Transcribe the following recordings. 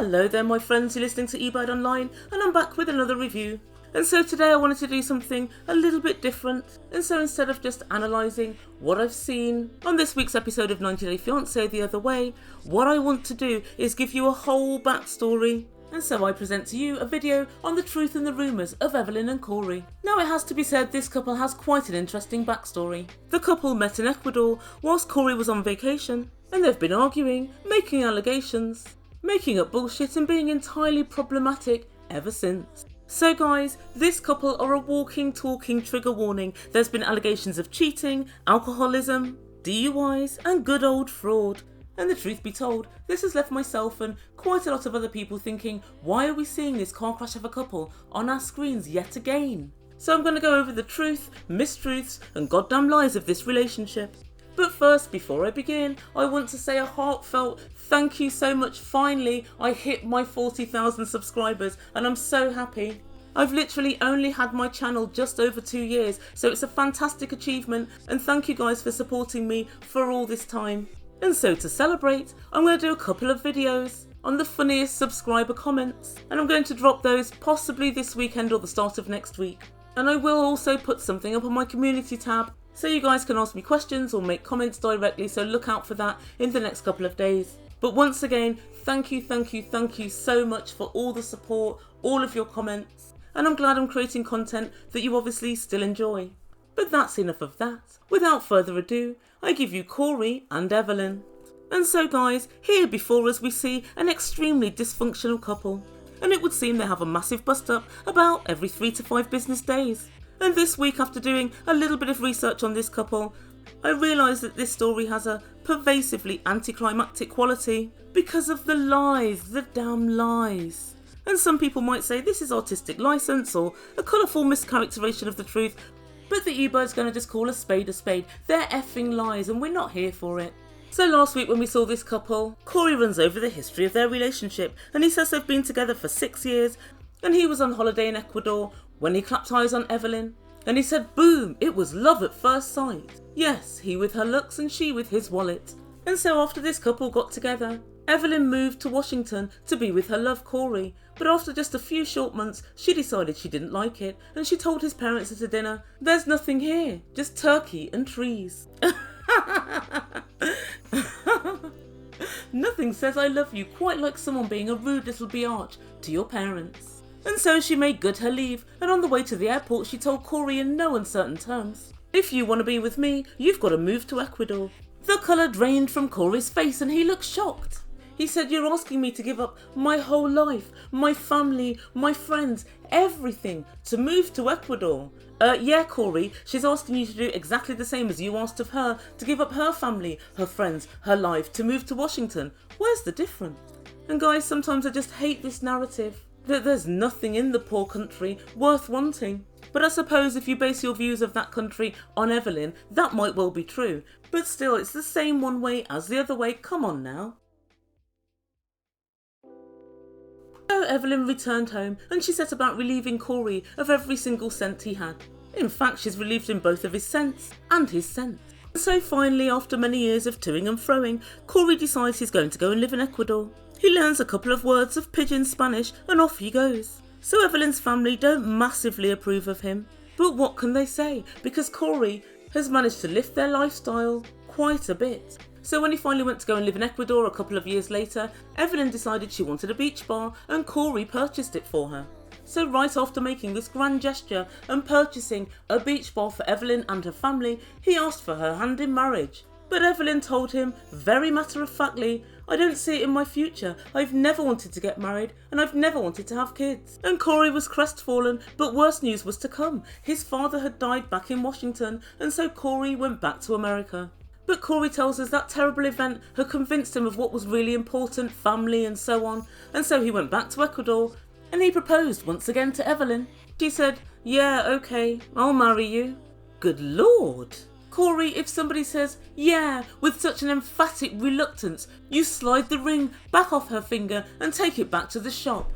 Hello there my friends, you're listening to Ebird Online and I'm back with another review. And so today I wanted to do something a little bit different, and so instead of just analysing what I've seen on this week's episode of 90 Day Fiancé the other way, what I want to do is give you a whole backstory. And so I present to you a video on the truth and the rumours of Evelin and Cory. Now it has to be said this couple has quite an interesting backstory. The couple met in Ecuador whilst Cory was on vacation, and they've been arguing, making allegations, making up bullshit and being entirely problematic ever since. So guys, this couple are a walking, talking trigger warning. There's been allegations of cheating, alcoholism, DUIs and good old fraud. And the truth be told, this has left myself and quite a lot of other people thinking, why are we seeing this car crash of a couple on our screens yet again? So I'm going to go over the truth, mistruths and goddamn lies of this relationship. But first, before I begin, I want to say a heartfelt thank you so much. Finally, I hit my 40,000 subscribers and I'm so happy. I've literally only had my channel just over 2 years, so it's a fantastic achievement and thank you guys for supporting me for all this time. And so to celebrate, I'm going to do a couple of videos on the funniest subscriber comments, and I'm going to drop those possibly this weekend or the start of next week. And I will also put something up on my community tab so you guys can ask me questions or make comments directly, so look out for that in the next couple of days. But once again, thank you so much for all the support, all of your comments, and I'm glad I'm creating content that you obviously still enjoy. But that's enough of that. Without further ado, I give you Cory and Evelin. And so guys, here before us we see an extremely dysfunctional couple, and it would seem they have a massive bust up about every 3 to 5 business days. And this week, after doing a little bit of research on this couple, I realised that this story has a pervasively anticlimactic quality because of the lies, the damn lies. And some people might say this is artistic licence or a colourful mischaracterisation of the truth, but the Ebird's going to just call a spade a spade. They're effing lies and we're not here for it. So last week when we saw this couple, Cory runs over the history of their relationship and he says they've been together for 6 years and he was on holiday in Ecuador when he clapped eyes on Evelin, and he said boom, it was love at first sight. Yes, he with her looks and she with his wallet. And so after this couple got together, Evelin moved to Washington to be with her love Cory, but after just a few short months she decided she didn't like it and she told his parents at a dinner, there's nothing here, just turkey and trees. Nothing says I love you quite like someone being a rude little biatch to your parents. And so she made good her leave, and on the way to the airport she told Cory in no uncertain terms, if you want to be with me, you've got to move to Ecuador. The colour drained from Cory's face and he looked shocked. He said, you're asking me to give up my whole life, my family, my friends, everything to move to Ecuador. Yeah, Cory, she's asking you to do exactly the same as you asked of her, to give up her family, her friends, her life, to move to Washington. Where's the difference? And guys, sometimes I just hate this narrative that there's nothing in the poor country worth wanting. But I suppose if you base your views of that country on Evelin, that might well be true. But still, it's the same one way as the other way, come on now. So Evelin returned home and she set about relieving Cory of every single cent he had. In fact, she's relieved him both of his cents and his scent. So finally, after many years of toing and froing, Cory decides he's going to go and live in Ecuador. He learns a couple of words of pidgin Spanish and off he goes. So Evelin's family don't massively approve of him. But what can they say? Because Cory has managed to lift their lifestyle quite a bit. So when he finally went to go and live in Ecuador a couple of years later, Evelin decided she wanted a beach bar and Cory purchased it for her. So right after making this grand gesture and purchasing a beach bar for Evelin and her family, he asked for her hand in marriage. But Evelin told him, very matter-of-factly, I don't see it in my future. I've never wanted to get married and I've never wanted to have kids. And Cory was crestfallen, but worse news was to come. His father had died back in Washington and so Cory went back to America. But Cory tells us that terrible event had convinced him of what was really important, family and so on. And so he went back to Ecuador and he proposed once again to Evelin. She said, yeah, okay, I'll marry you. Good Lord. Cory, if somebody says, yeah, with such an emphatic reluctance, you slide the ring back off her finger and take it back to the shop.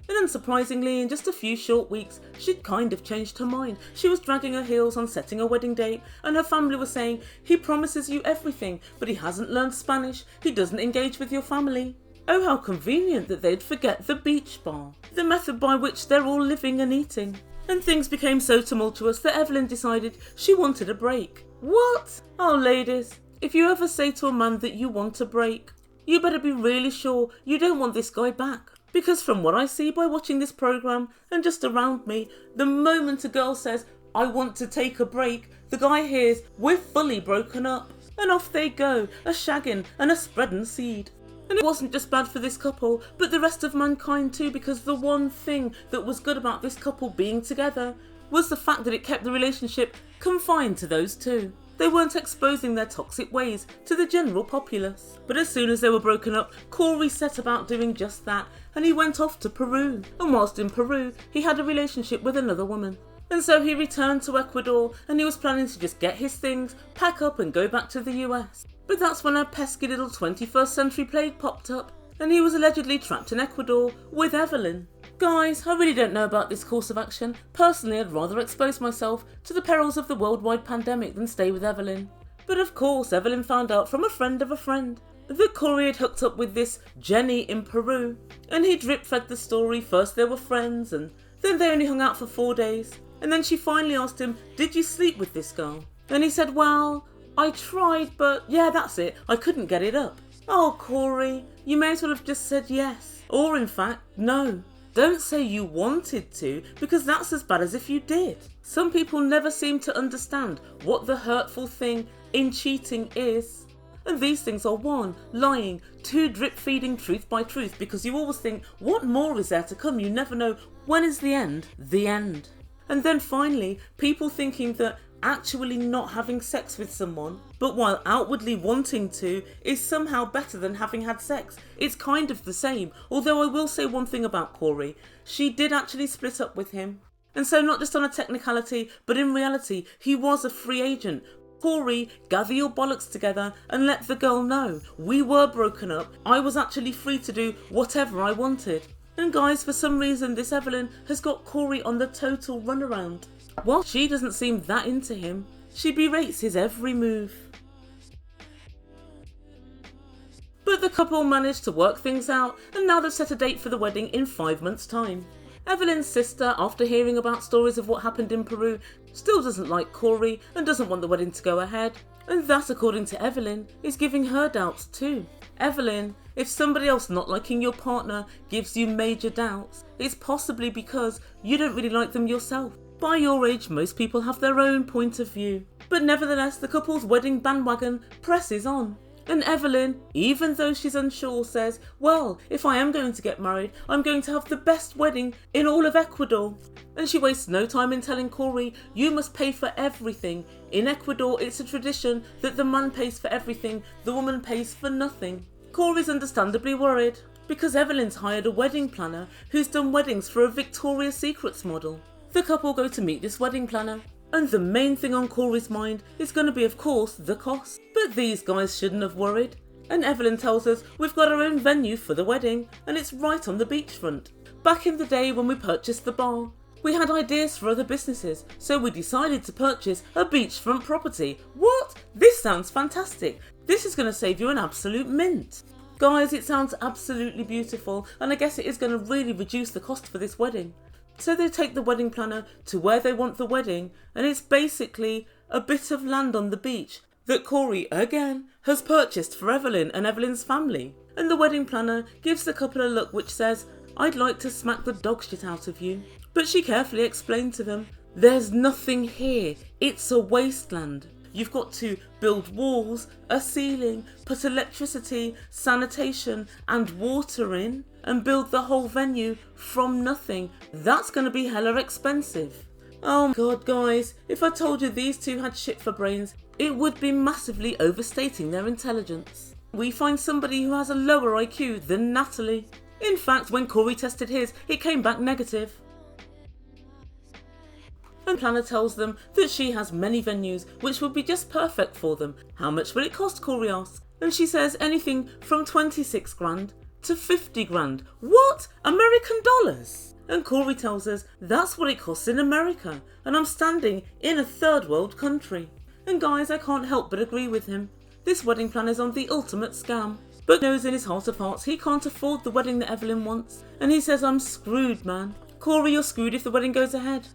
And unsurprisingly, in just a few short weeks, she'd kind of changed her mind. She was dragging her heels on setting a wedding date, and her family was saying, he promises you everything, but he hasn't learned Spanish, he doesn't engage with your family. Oh, how convenient that they'd forget the beach bar, the method by which they're all living and eating. And things became so tumultuous that Evelin decided she wanted a break. What? Oh, ladies, if you ever say to a man that you want a break, you better be really sure you don't want this guy back. Because from what I see by watching this programme and just around me, the moment a girl says, I want to take a break, the guy hears, we're fully broken up. And off they go, a shagging and a spreading seed. And it wasn't just bad for this couple, but the rest of mankind too, because the one thing that was good about this couple being together was the fact that it kept the relationship confined to those two. They weren't exposing their toxic ways to the general populace. But as soon as they were broken up, Cory set about doing just that, and he went off to Peru. And whilst in Peru, he had a relationship with another woman. And so he returned to Ecuador, and he was planning to just get his things, pack up and go back to the US. But that's when a pesky little 21st century plague popped up, and he was allegedly trapped in Ecuador with Evelin. Guys, I really don't know about this course of action. Personally, I'd rather expose myself to the perils of the worldwide pandemic than stay with Evelin. But of course, Evelin found out from a friend of a friend that Cory had hooked up with this Jenny in Peru, and he drip-fed the story. First they were friends, and then they only hung out for 4 days. And then she finally asked him, did you sleep with this girl? And he said, well, I tried, but yeah, that's it. I couldn't get it up. Oh, Cory, you may as well have just said yes. Or in fact, no. Don't say you wanted to, because that's as bad as if you did. Some people never seem to understand what the hurtful thing in cheating is. And these things are 1, lying, 2, drip-feeding truth by truth, because you always think, what more is there to come? You never know, when is the end? The end. And then finally, people thinking that actually not having sex with someone, but while outwardly wanting to, is somehow better than having had sex. It's kind of the same, although I will say one thing about Cory. She did actually split up with him. And so not just on a technicality, but in reality, he was a free agent. Cory, gather your bollocks together and let the girl know. We were broken up. I was actually free to do whatever I wanted. And guys, for some reason, this Evelin has got Cory on the total runaround. While she doesn't seem that into him, she berates his every move. But the couple managed to work things out, and now they've set a date for the wedding in 5 months' time. Evelin's sister, after hearing about stories of what happened in Peru, still doesn't like Cory and doesn't want the wedding to go ahead. And that, according to Evelin, is giving her doubts too. Evelin, if somebody else not liking your partner gives you major doubts, it's possibly because you don't really like them yourself. By your age, most people have their own point of view. But nevertheless, the couple's wedding bandwagon presses on. And Evelin, even though she's unsure, says, well, if I am going to get married, I'm going to have the best wedding in all of Ecuador. And she wastes no time in telling Cory, you must pay for everything. In Ecuador, it's a tradition that the man pays for everything, the woman pays for nothing. Cory's understandably worried, because Evelin's hired a wedding planner who's done weddings for a Victoria's Secrets model. The couple go to meet this wedding planner, and the main thing on Cory's mind is going to be, of course, the cost. But these guys shouldn't have worried. And Evelin tells us we've got our own venue for the wedding, and it's right on the beachfront. Back in the day when we purchased the bar, we had ideas for other businesses, so we decided to purchase a beachfront property. What? This sounds fantastic. This is going to save you an absolute mint. Guys, it sounds absolutely beautiful, and I guess it is going to really reduce the cost for this wedding. So they take the wedding planner to where they want the wedding, and it's basically a bit of land on the beach that Cory, again, has purchased for Evelin and Evelin's family. And the wedding planner gives the couple a look which says, I'd like to smack the dog shit out of you. But she carefully explained to them, there's nothing here, it's a wasteland. You've got to build walls, a ceiling, put electricity, sanitation and water in, and build the whole venue from nothing. That's going to be hella expensive. Oh my god, guys, if I told you these two had shit for brains, it would be massively overstating their intelligence. We find somebody who has a lower IQ than Natalie. In fact, when Cory tested his, it came back negative. And planner tells them that she has many venues which would be just perfect for them. How much will it cost, Cory asks. And she says anything from 26 grand to 50 grand. What? American dollars? And Cory tells us that's what it costs in America, and I'm standing in a third world country. And guys, I can't help but agree with him. This wedding plan is on the ultimate scam. but knows in his heart of hearts he can't afford the wedding that Evelin wants, and he says, "I'm screwed, man. Cory, you're screwed if the wedding goes ahead."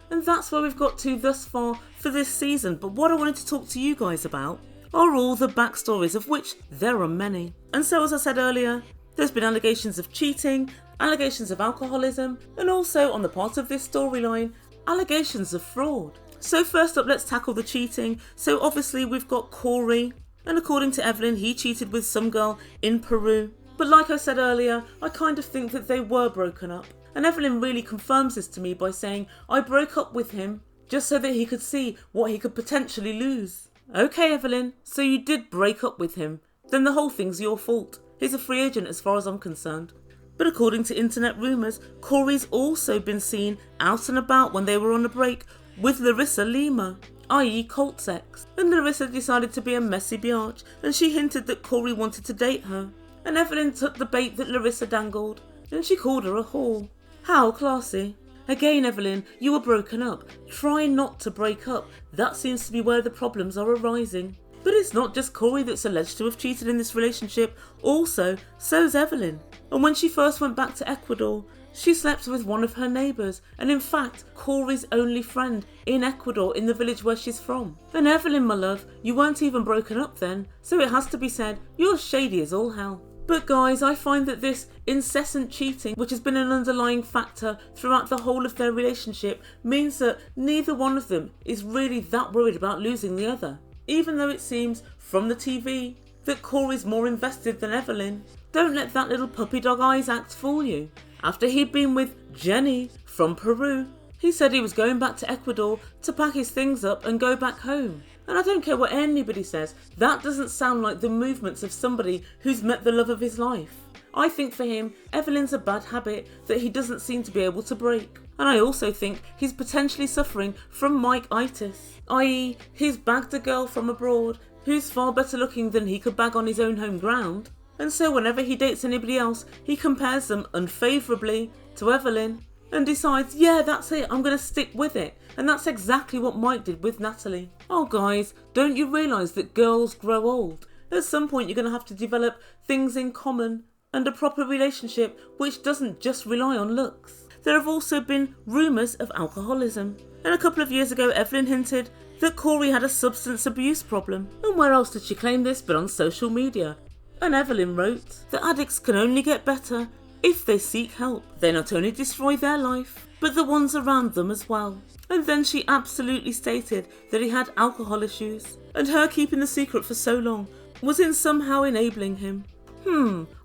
And that's where we've got to thus far for this season, but what I wanted to talk to you guys about are all the backstories, of which there are many. And so, as I said earlier, there's been allegations of cheating, allegations of alcoholism, and also, on the part of this storyline, allegations of fraud. So first up, let's tackle the cheating. So obviously we've got Cory, and according to Evelin, he cheated with some girl in Peru. But like I said earlier, I kind of think that they were broken up. And Evelin really confirms this to me by saying, "I broke up with him just so that he could see what he could potentially lose." Okay, Evelin, so you did break up with him. Then the whole thing's your fault. He's a free agent as far as I'm concerned. But according to internet rumours, Cory's also been seen out and about when they were on a break with Larissa Lima, i.e. cult sex. And Larissa decided to be a messy biatch, and she hinted that Cory wanted to date her. And Evelin took the bait that Larissa dangled, and she called her a whore. How classy. Again, Evelin, you were broken up. Try not to break up. That seems to be where the problems are arising. But it's not just Cory that's alleged to have cheated in this relationship. Also, so's Evelin. And when she first went back to Ecuador, she slept with one of her neighbours, and in fact, Cory's only friend in Ecuador, in the village where she's from. And Evelin, my love, you weren't even broken up then, so it has to be said, you're shady as all hell. But guys, I find that this incessant cheating, which has been an underlying factor throughout the whole of their relationship, means that neither one of them is really that worried about losing the other. Even though it seems, from the TV, that Cory's more invested than Evelin. Don't let that little puppy dog eyes act fool you. After he'd been with Jenny from Peru, he said he was going back to Ecuador to pack his things up and go back home. And I don't care what anybody says, that doesn't sound like the movements of somebody who's met the love of his life. I think for him, Evelin's a bad habit that he doesn't seem to be able to break. And I also think he's potentially suffering from Mike-itis, i.e. he's bagged a girl from abroad who's far better looking than he could bag on his own home ground. And so whenever he dates anybody else, he compares them unfavourably to Evelin and decides, yeah, that's it, I'm going to stick with it. And that's exactly what Mike did with Natalie. Oh guys, don't you realise that girls grow old? At some point you're going to have to develop things in common and a proper relationship which doesn't just rely on looks. There have also been rumours of alcoholism. And a couple of years ago, Evelin hinted that Cory had a substance abuse problem. And where else did she claim this but on social media? And Evelin wrote that addicts can only get better if they seek help. They not only destroy their life, but the ones around them as well. And then she absolutely stated that he had alcohol issues, and her keeping the secret for so long was in somehow enabling him.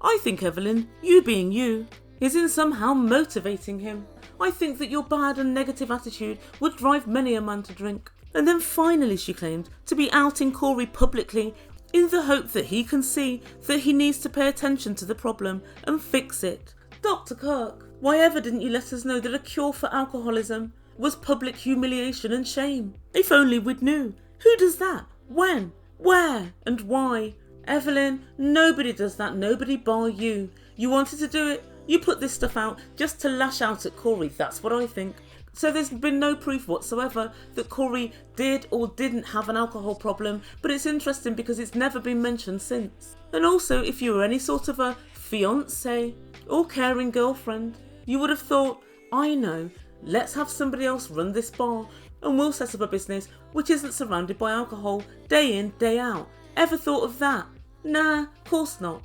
I think, Evelin, you being you, is in somehow motivating him. I think that your bad and negative attitude would drive many a man to drink. And then finally she claimed to be outing Cory publicly in the hope that he can see that he needs to pay attention to the problem and fix it. Dr. Kirk, why ever didn't you let us know that a cure for alcoholism was public humiliation and shame? If only we'd knew. Who does that? When? Where? And why? Evelin, nobody does that, nobody bar you. You wanted to do it, you put this stuff out just to lash out at Cory, that's what I think. So there's been no proof whatsoever that Cory did or didn't have an alcohol problem, but it's interesting because it's never been mentioned since. And also, if you were any sort of a fiancé or caring girlfriend, you would have thought, I know, let's have somebody else run this bar and we'll set up a business which isn't surrounded by alcohol day in, day out. Ever thought of that? Nah, course not.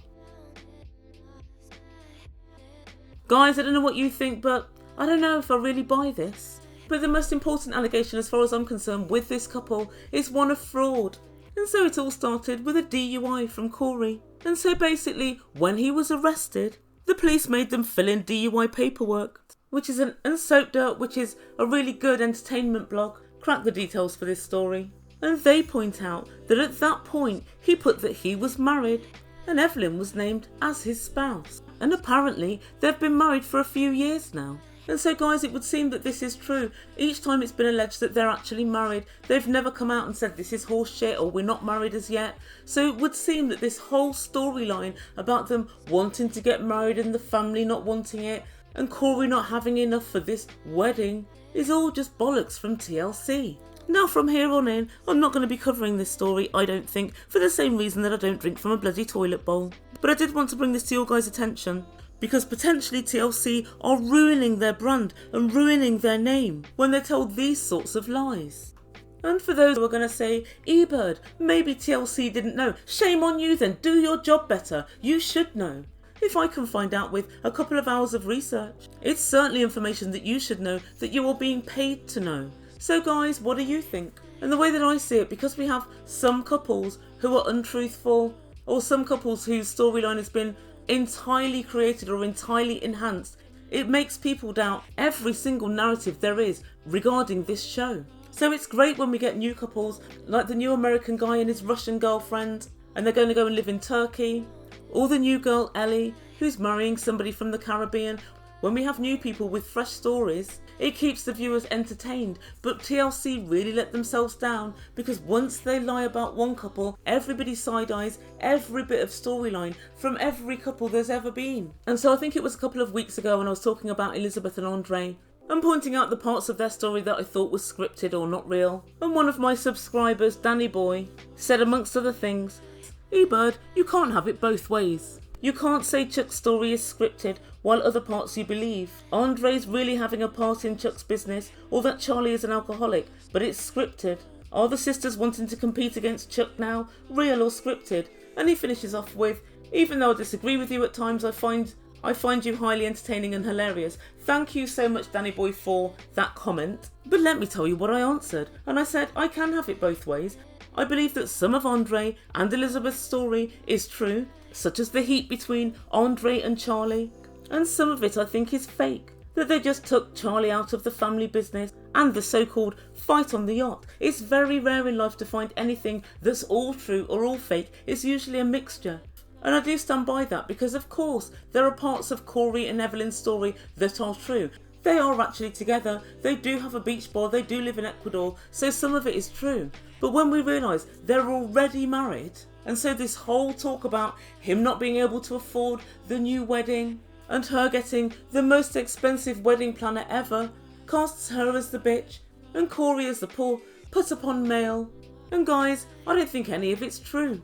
Guys, I don't know what you think, but I don't know if I really buy this. But the most important allegation as far as I'm concerned with this couple is one of fraud. And so it all started with a DUI from Cory. And so basically, when he was arrested, the police made them fill in DUI paperwork, which is and Soap Dirt, which is a really good entertainment blog, crack the details for this story. And they point out that at that point, he put that he was married, and Evelin was named as his spouse. And apparently, they've been married for a few years now. And so guys, it would seem that this is true. Each time it's been alleged that they're actually married, they've never come out and said this is horse shit or we're not married as yet. So it would seem that this whole storyline about them wanting to get married and the family not wanting it, and Cory not having enough for this wedding, is all just bollocks from TLC. Now from here on in, I'm not going to be covering this story, I don't think, for the same reason that I don't drink from a bloody toilet bowl. But I did want to bring this to your guys' attention, because potentially TLC are ruining their brand and ruining their name when they're told these sorts of lies. And for those who are going to say, Ebird, maybe TLC didn't know, shame on you then, do your job better, you should know. If I can find out with a couple of hours of research, it's certainly information that you should know, that you are being paid to know. So guys, what do you think? And the way that I see it, because we have some couples who are untruthful, or some couples whose storyline has been entirely created or entirely enhanced, it makes people doubt every single narrative there is regarding this show. So it's great when we get new couples, like the new American guy and his Russian girlfriend, and they're going to go and live in Turkey, or the new girl Ellie, who's marrying somebody from the Caribbean. When we have new people with fresh stories, it keeps the viewers entertained, but TLC really let themselves down, because once they lie about one couple, everybody side-eyes every bit of storyline from every couple there's ever been. And so I think it was a couple of weeks ago when I was talking about Elizabeth and Andre, and pointing out the parts of their story that I thought was scripted or not real. And one of my subscribers, Danny Boy, said amongst other things, Ebird, you can't have it both ways. You can't say Chuck's story is scripted while other parts you believe. Andre's really having a part in Chuck's business, or that Charlie is an alcoholic, but it's scripted. Are the sisters wanting to compete against Chuck now real or scripted? And he finishes off with, even though I disagree with you at times, I find you highly entertaining and hilarious. Thank you so much, Danny Boy, for that comment. But let me tell you what I answered. And I said, I can have it both ways. I believe that some of Andre and Elizabeth's story is true, such as the heat between Andre and Charlie. And some of it I think is fake, that they just took Charlie out of the family business and the so-called fight on the yacht. It's very rare in life to find anything that's all true or all fake. It's usually a mixture. And I do stand by that, because of course there are parts of Cory and Evelin's story that are true. They are actually together, they do have a beach ball, they do live in Ecuador, so some of it is true. But when we realise they're already married, and so this whole talk about him not being able to afford the new wedding, and her getting the most expensive wedding planner ever, casts her as the bitch, and Cory as the poor, put upon male. And guys, I don't think any of it's true.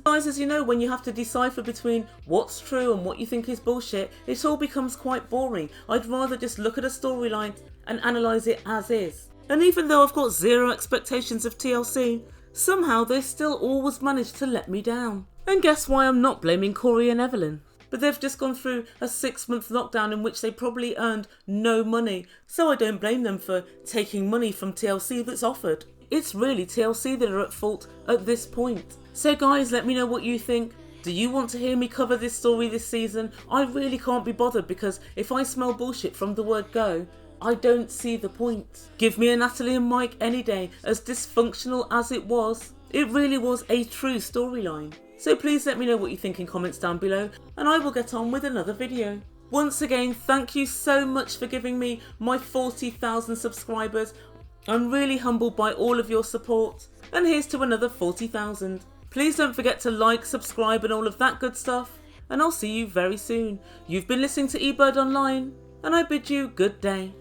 Guys, as you know, when you have to decipher between what's true and what you think is bullshit, it all becomes quite boring. I'd rather just look at a storyline and analyse it as is. And even though I've got zero expectations of TLC, somehow they still always manage to let me down. And guess why I'm not blaming Cory and Evelin? But they've just gone through a 6-month lockdown in which they probably earned no money, so I don't blame them for taking money from TLC that's offered. It's really TLC that are at fault at this point. So guys, let me know what you think. Do you want to hear me cover this story this season? I really can't be bothered, because if I smell bullshit from the word go, I don't see the point. Give me a Natalie and Mike any day, as dysfunctional as it was. It really was a true storyline. So please let me know what you think in comments down below, and I will get on with another video. Once again, thank you so much for giving me my 40,000 subscribers. I'm really humbled by all of your support, and here's to another 40,000. Please don't forget to like, subscribe and all of that good stuff, and I'll see you very soon. You've been listening to Ebird Online, and I bid you good day.